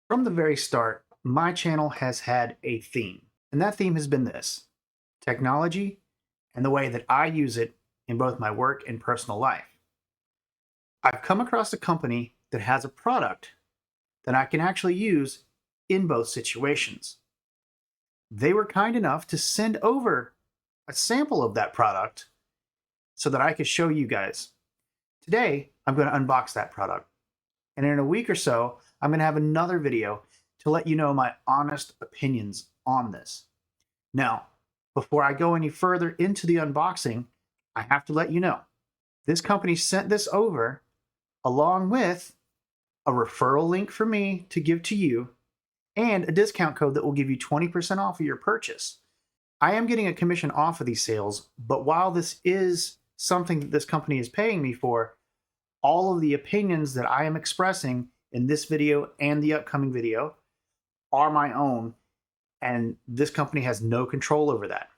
From the very start, my channel has had a theme, and that theme has been this: technology and the way that I use it in both my work and personal life. I've come across a company that has a product that I can actually use in both situations. They were kind enough to send over a sample of that product so that I could show you guys. Today, I'm going to unbox that product. And in a week or so, I'm going to have another video to let you know my honest opinions on this. Now, before I go any further into the unboxing, I have to let you know this company sent this over along with a referral link for me to give to you and a discount code that will give you 20% off of your purchase. I am getting a commission off of these sales, but while this is something that this company is paying me for, all of the opinions that I am expressing in this video and the upcoming video are my own, and this company has no control over that.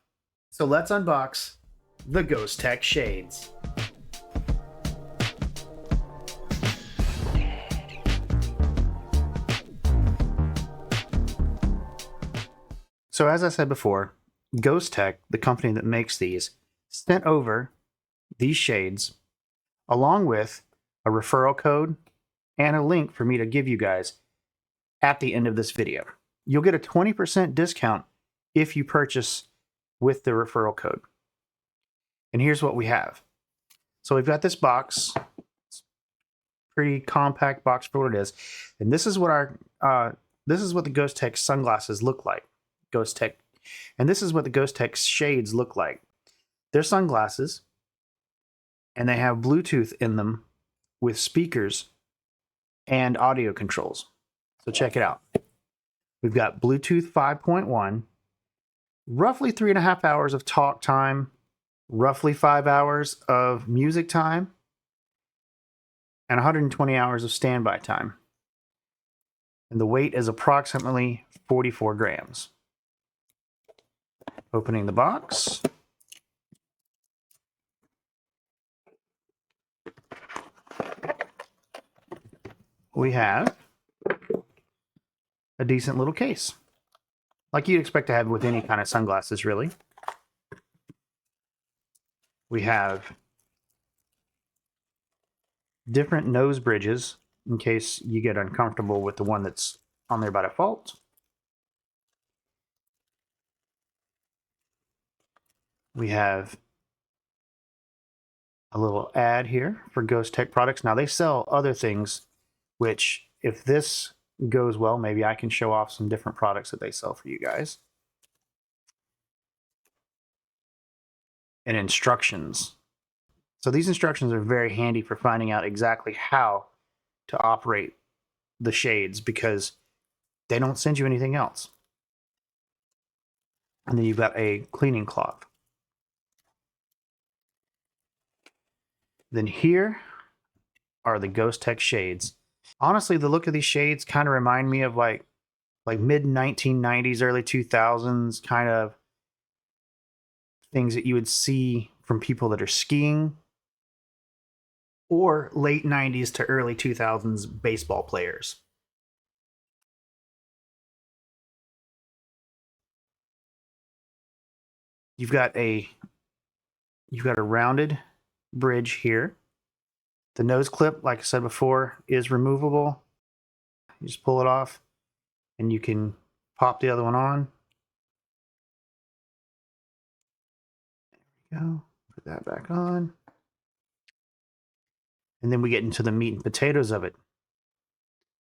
So let's unbox the Ghostek shades. So as I said before, Ghostek, the company that makes these, sent over these shades along with a referral code and a link for me to give you guys at the end of this video. You'll get a 20% discount if you purchase with the referral code. And here's what we have. So we've got this box. It's a pretty compact box for what it is. And this is what this is what the Ghostek sunglasses look like. Ghostek. And this is what the Ghostek shades look like. They're sunglasses, and they have Bluetooth in them with speakers and audio controls. So check it out. We've got Bluetooth 5.1, roughly 3.5 hours of talk time, roughly 5 hours of music time, and 120 hours of standby time. And the weight is approximately 44 grams. Opening the box. We have a decent little case, like you'd expect to have with any kind of sunglasses, really. We have different nose bridges in case you get uncomfortable with the one that's on there by default. We have a little ad here for Ghostek products. Now, they sell other things, which if this goes well, maybe I can show off some different products that they sell for you guys. And instructions. So these instructions are very handy for finding out exactly how to operate the shades, because they don't send you anything else. And then you've got a cleaning cloth. Then here are the Ghostek shades. Honestly, the look of these shades kind of remind me of like mid 1990s, early 2000s kind of things that you would see from people that are skiing, or late 90s to early 2000s baseball players. You've got a rounded bridge here. The nose clip, like I said before, is removable. You just pull it off and you can pop the other one on. There we go. Put that back on. And then we get into the meat and potatoes of it.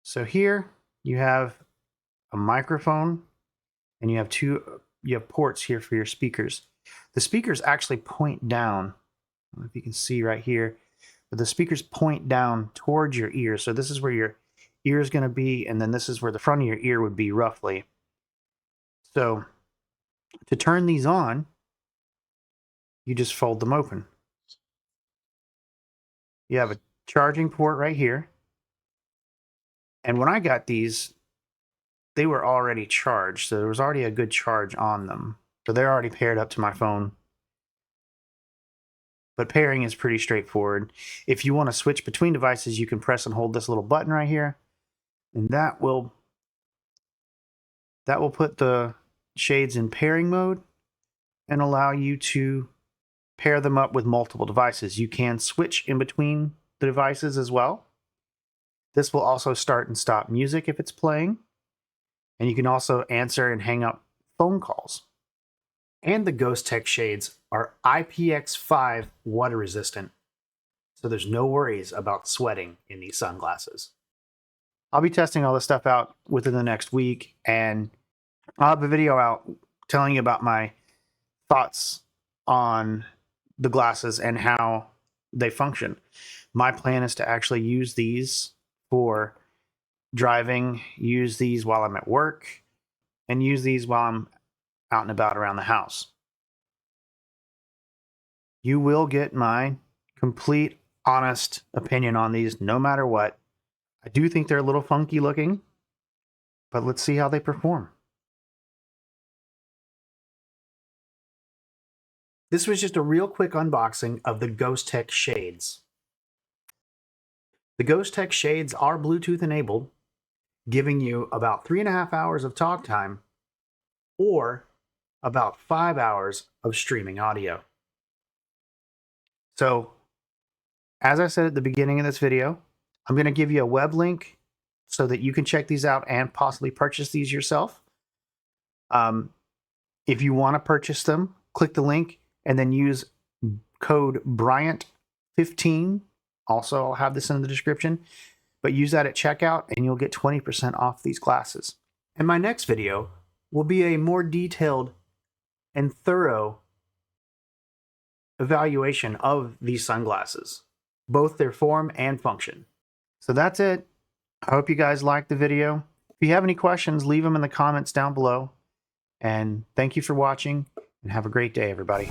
So here you have a microphone, and you have ports here for your speakers. The speakers actually point down. I don't know if you can see right here, but the speakers point down towards your ear. So this is where your ear is going to be, and then this is where the front of your ear would be roughly. So to turn these on, you just fold them open. You have a charging port right here. And when I got these, they were already charged. So there was already a good charge on them. So they're already paired up to my phone. But pairing is pretty straightforward. If you want to switch between devices, you can press and hold this little button right here, and that will That will put the shades in pairing mode and allow you to pair them up with multiple devices. You can switch in between the devices as well. This will also start and stop music if it's playing. And you can also answer and hang up phone calls. And the Ghostek shades are IPX5 water resistant, so there's no worries about sweating in these sunglasses. I'll be testing all this stuff out within the next week, and I'll have a video out telling you about my thoughts on the glasses and how they function. My plan is to actually use these for driving, use these while I'm at work, and use these while I'm out and about around the house. You will get my complete, honest opinion on these no matter what. I do think they're a little funky looking, but let's see how they perform. This was just a real quick unboxing of the Ghostek shades. The Ghostek shades are Bluetooth enabled, giving you about 3.5 hours of talk time or about 5 hours of streaming audio. So, as I said at the beginning of this video, I'm going to give you a web link so that you can check these out and possibly purchase these yourself. If you want to purchase them, click the link and then use code Bryant15. Also, I'll have this in the description, but use that at checkout and you'll get 20% off these glasses. And my next video will be a more detailed and thorough evaluation of these sunglasses, both their form and function. So that's it. I hope you guys liked the video. If you have any questions, leave them in the comments down below. And thank you for watching, and have a great day, everybody.